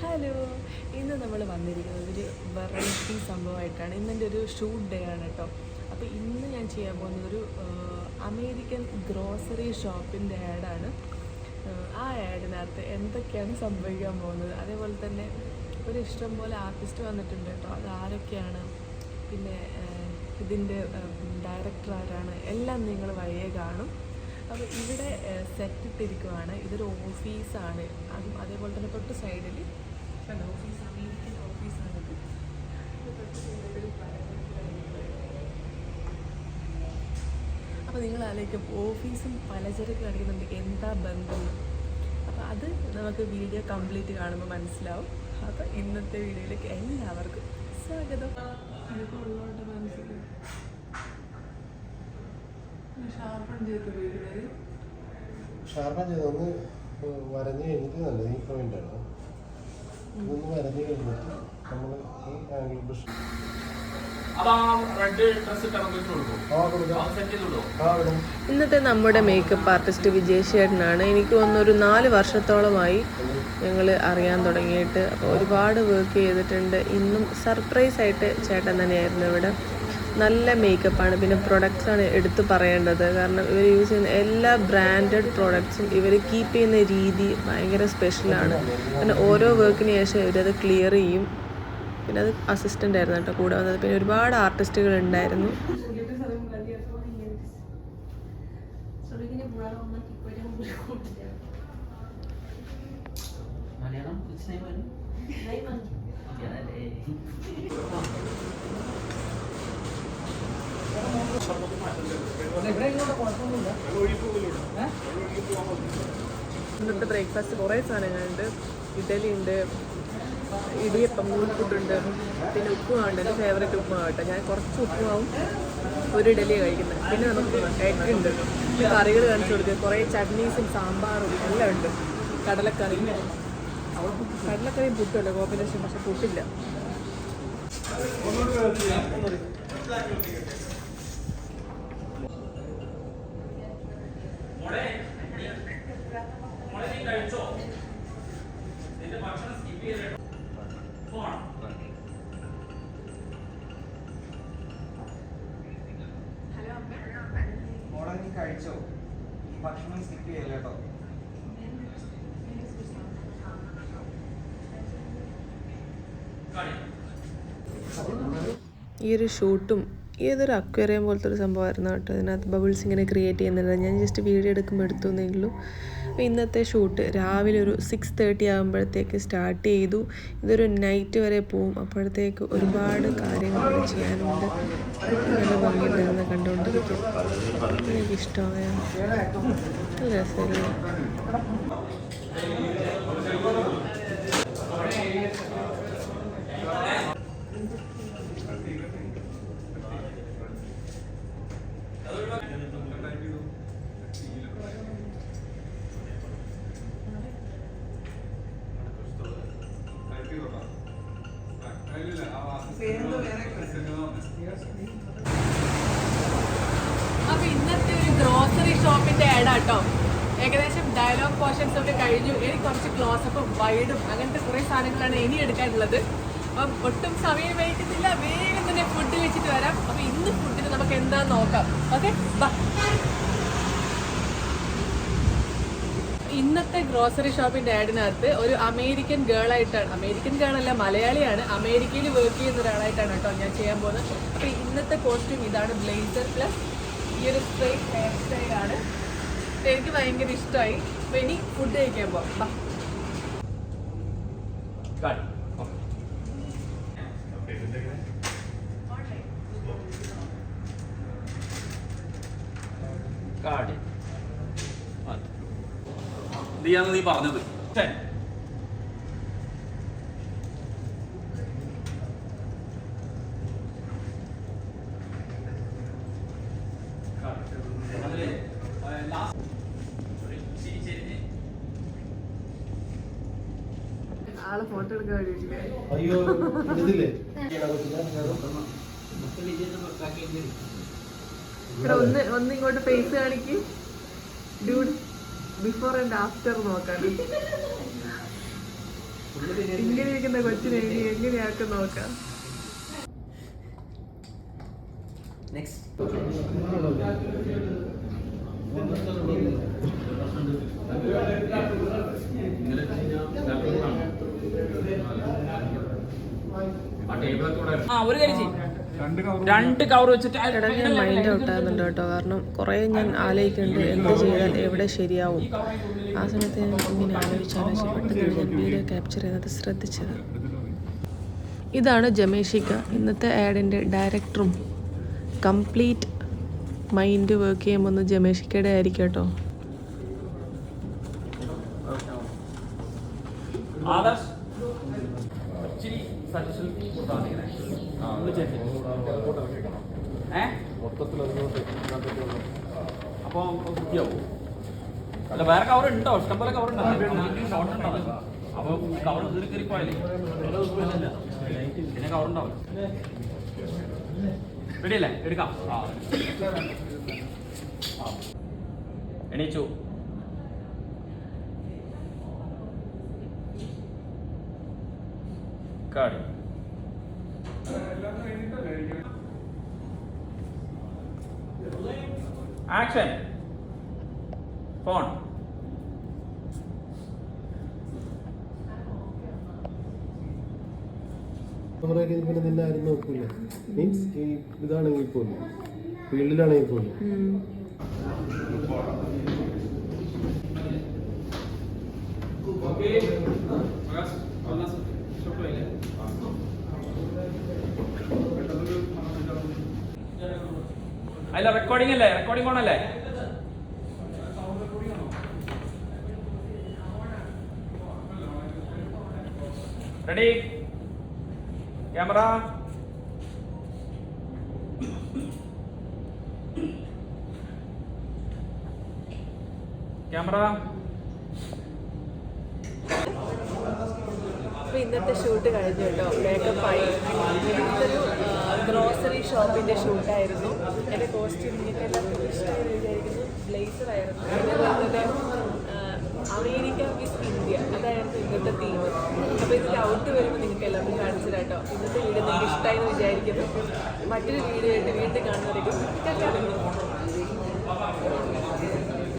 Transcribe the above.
Hello, ഇന്ന് നമ്മൾ വന്നിരിക്കുന്നത് ഒരു വെറൈറ്റി സംഭവമായിട്ടാണ്. ഇന്നെൻ്റെ ഒരു ഷൂട്ട് ഡേ ആണ് കേട്ടോ. അപ്പോൾ ഇന്ന് ഞാൻ ചെയ്യാൻ പോകുന്നത് ഒരു അമേരിക്കൻ ഗ്രോസറി ഷോപ്പിൻ്റെ ആഡാണ്. ആ ആഡിനകത്ത് എന്തൊക്കെയാണ് സംഭവിക്കാൻ പോകുന്നത്, അതേപോലെ തന്നെ ഒരു ഇഷ്ടം പോലെ ആർട്ടിസ്റ്റ് വന്നിട്ടുണ്ട് കേട്ടോ. അത് ആരൊക്കെയാണ്, പിന്നെ ഇതിൻ്റെ ഡയറക്ടർ ആരാണ്, എല്ലാം നിങ്ങൾ വഴിയെ കാണും. അപ്പോൾ ഇവിടെ സെറ്റ് ഇട്ടിരിക്കുവാണ്. ഇതൊരു ഓഫീസാണ്. അതും അതേപോലെ തന്നെ തൊട്ട് സൈഡിൽ ഓഫീസ്, അമേരിക്കൻ ഓഫീസാണ്. അപ്പോൾ നിങ്ങൾ ആലോചിക്കും ഓഫീസും പലചരക്ക് കടയുന്നുണ്ട് എന്താ ബന്ധം. അപ്പോൾ അത് നമുക്ക് വീഡിയോ കംപ്ലീറ്റ് കാണുമ്പോൾ മനസ്സിലാവും. അപ്പോൾ ഇന്നത്തെ വീഡിയോയിലേക്ക് എല്ലാവർക്കും സ്വാഗതം. ഇതൊക്കെ ഉള്ളതുകൊണ്ട് മനസ്സിലാവും. ഷാർപ്പൺ ചെയ്തൊന്ന് വരഞ്ഞ് കഴിഞ്ഞിട്ട് നല്ലത് ഈ പോയിന്റാണ്. ഇതൊന്ന് വരഞ്ഞ് കഴിഞ്ഞിട്ട് നമ്മൾ ഈ ആംഗിൾ ബ്രഷ് ഇന്നത്തെ നമ്മുടെ മേക്കപ്പ് ആർട്ടിസ്റ്റ് വിജയ് ചേട്ടനാണ്. എനിക്ക് തോന്നുന്നു ഒരു 4 വർഷത്തോളമായി ഞങ്ങൾ അറിയാൻ തുടങ്ങിയിട്ട്. അപ്പോൾ ഒരുപാട് വർക്ക് ചെയ്തിട്ടുണ്ട്. ഇന്നും സർപ്രൈസ് ആയിട്ട് ചേട്ടൻ തന്നെയായിരുന്നു ഇവിടെ. നല്ല മേക്കപ്പാണ്. പിന്നെ പ്രൊഡക്ട്സാണ് എടുത്തു പറയേണ്ടത്. കാരണം ഇവർ യൂസ് ചെയ്യുന്ന എല്ലാ ബ്രാൻഡഡ് പ്രോഡക്ട്സും ഇവർ കീപ്പ് ചെയ്യുന്ന രീതി ഭയങ്കര സ്പെഷ്യലാണ്. കാരണം ഓരോ വർക്കിന് ശേഷം ഇവരത് ക്ലിയർ ചെയ്യും. പിന്നെ അത് അസിസ്റ്റൻ്റ് ആയിരുന്നു കേട്ടോ കൂടെ വന്നത്. പിന്നെ ഒരുപാട് ആർട്ടിസ്റ്റുകൾ ഉണ്ടായിരുന്നു. ഇന്നത്തെ ബ്രേക്ക്ഫാസ്റ്റ് കുറേ സാധനങ്ങളുണ്ട്. ഇഡലി ഉണ്ട്, ഇടിയപ്പം, നൂൽപുട്ടുണ്ട്, പിന്നെ ഉപ്പുമാവുണ്ട്. എൻ്റെ ഫേവറേറ്റ് ഉപ്പുമാവട്ടെ. ഞാൻ കുറച്ച് ഉപ്പുമാവും ഒരു ഇഡലിയാണ് കഴിക്കുന്നത്. പിന്നെ നമുക്ക് എഗ് ഉണ്ട്, പിന്നെ കറികൾ കാണിച്ചു കൊടുക്കുക. കുറേ ചട്നീസും സാമ്പാറും എല്ലാം ഉണ്ട്. കടലക്കറിയും പുട്ടുമല്ലോ കോമ്പിനേഷൻ, പക്ഷെ പുട്ടില്ല. കഴിച്ചോ? ഭക്ഷണം സ്കിപ്പ് ചെയ്യല്ല കേട്ടോ. ഈ ഒരു ഷൂട്ടും ഏതൊരു അക്വേറിയം പോലത്തെ ഒരു സംഭവമായിരുന്നു കേട്ടോ. അതിനകത്ത് ബബിൾസ് ഇങ്ങനെ ക്രിയേറ്റ് ചെയ്യുന്നില്ല. ഞാൻ ജസ്റ്റ് വീഡിയോ എടുക്കുമ്പോൾ എടുത്തു എന്നെങ്കിലും. ഇന്നത്തെ ഷൂട്ട് രാവിലെ ഒരു 6:30 ആകുമ്പോഴത്തേക്ക് സ്റ്റാർട്ട് ചെയ്തു. ഇതൊരു നൈറ്റ് വരെ പോവും. അപ്പോഴത്തേക്ക് ഒരുപാട് കാര്യങ്ങൾ ചെയ്യാനുണ്ട്. നല്ല ഭംഗിയുണ്ടായിരുന്നു കണ്ടുകൊണ്ടിരിക്കും. എനിക്കിഷ്ടമായ നല്ല രസമല്ലേ. അപ്പൊ ഇന്നത്തെ ഒരു ഗ്രോസറി ഷോപ്പിന്റെ ആഡാട്ടോ. ഏകദേശം ഡയലോഗ് പോർഷൻസ് ഒക്കെ കഴിഞ്ഞു. എനിക്ക് കുറച്ച് ക്ലോസപ്പും വൈഡും അങ്ങനത്തെ കുറെ സാധനങ്ങളാണ് ഇനി എടുക്കാനുള്ളത്. അപ്പം ഒട്ടും സമയം വൈകുന്നില്ല, വേഗം തന്നെ ഫുഡ് വെച്ചിട്ട് വരാം. അപ്പൊ ഇന്ന് ഫുഡിന് നമുക്ക് എന്താന്ന് നോക്കാം. ഓക്കെ, ഇന്നത്തെ ഗ്രോസറി ഷോപ്പിന്റെ ആഡിനകത്ത് ഒരു അമേരിക്കൻ ഗേൾ ആയിട്ടാണ്, അമേരിക്കൻ ഗേൾ അല്ല മലയാളിയാണ്, അമേരിക്കയിൽ വർക്ക് ചെയ്യുന്ന ഒരാളായിട്ടാണ് കേട്ടോ ഞാൻ ചെയ്യാൻ പോകുന്നത്. അപ്പോൾ ഇന്നത്തെ കോസ്റ്റ്യൂം ഇതാണ്, ബ്ലേസർ പ്ലസ് ഈ ഒരു സ്ട്രെയിറ്റ് ഹെയർ സ്റ്റൈലാണ്. എനിക്ക് ഭയങ്കര ഇഷ്ടമായി. അപ്പോൾ ഇനി ഫുഡ് കഴിക്കാൻ പോവാം. നീ പറഞ്ഞത് ആള് ഫോട്ടോ എടുക്കാൻ വേണ്ടിയിട്ടില്ലേ? അയ്യോ ഇതില്ലേ ഒന്ന് ഇങ്ങോട്ട് ഫേസ് കാണിക്കും ഡ്യൂഡ്, ബിഫോർ ആൻഡ് ആഫ്റ്റർ നോക്കാൻ. ഇങ്ങനെ ഇരിക്കുന്ന കൊച്ചിനെ ഇനി എങ്ങനെയാക്കും നോക്കാം. ഒരു കാര്യം ചെയ്യും, 2 കവർ വെച്ചിട്ട് എടാ ഞാൻ മൈൻഡ് ഔട്ടാകുന്നുണ്ട് കേട്ടോ. കാരണം കുറേ ഞാൻ ആലോചിക്കുന്നുണ്ട് എന്ത് ചെയ്താൽ എവിടെ ശരിയാവും. ആ സമയത്ത് ഞാൻ ഇങ്ങനെ ആലോചിച്ച് പെട്ടെന്ന് ഞാൻ വീഡിയോ ക്യാപ്ചർ ചെയ്യുന്നത് ശ്രദ്ധിച്ചത്. ഇതാണ് ജമേഷിക്ക, ഇന്നത്തെ ആഡിൻ്റെ ഡയറക്ടറും. കംപ്ലീറ്റ് മൈൻഡ് വർക്ക് ചെയ്യുമ്പോൾ ജമേഷിക്കയുടെ ആയിരിക്കും കേട്ടോ. ആദർശ് ഇച്ചിരി സജഷൻ കൊടുത്താൽ മതി. അപ്പോൾ വൃത്തിയാവും. അല്ല വേറെ കവർ ഉണ്ടോ? ഇഷ്ടംപോലെ കവർ ഉണ്ടോ? ഷോർട്ട് ഉണ്ടാവില്ല. അപ്പോൾ കവർ കീറിപ്പോയാലേ പിന്നെ കവർ ഉണ്ടാവില്ല. റെഡി അല്ലേ? എടുക്കാം. എണീച്ചു. കാടി ആക്ഷൻ. ഫോൺ. പിന്നെ നിന്നെ ആരും നോക്കൂല. മീൻസ് ഈ ഇതാണെങ്കിൽ പോലും ഫീൽഡിലാണെങ്കിൽ പോലും അല്ല റെക്കോർഡിംഗ് അല്ലേ? റെക്കോർഡിംഗ് ഓണല്ലേ? റെഡി? ക്യാമറ. ക്യാമറ. അപ്പോൾ ഇന്നത്തെ ഷൂട്ട് കഴിഞ്ഞു കേട്ടോ. മേക്കപ്പായി. ഇതൊരു ഗ്രോസറി ഷോപ്പിൻ്റെ ഷൂട്ടായിരുന്നു. എൻ്റെ കോസ്റ്റ്യൂം നിങ്ങൾക്ക് എല്ലാവർക്കും ഇഷ്ടമായി വിചാരിക്കുന്നു. ബ്ലേസർ ആയിരുന്നു. അതുപോലെ തന്നെ അമേരിക്ക വിസ് ഇന്ത്യ അതായിരുന്നു ഇന്നത്തെ തീം. അപ്പോൾ ഇതിൻ്റെ ഔട്ട് വരുമ്പോൾ നിങ്ങൾക്ക് എല്ലാവർക്കും കാണിച്ചു കേട്ടോ. ഇന്നത്തെ വീഡിയോ നിങ്ങൾക്ക് ഇഷ്ടമായി എന്ന് വിചാരിക്കുന്നു. മറ്റൊരു വീഡിയോ ആയിട്ട് വീണ്ടും കാണുന്നവരേക്കും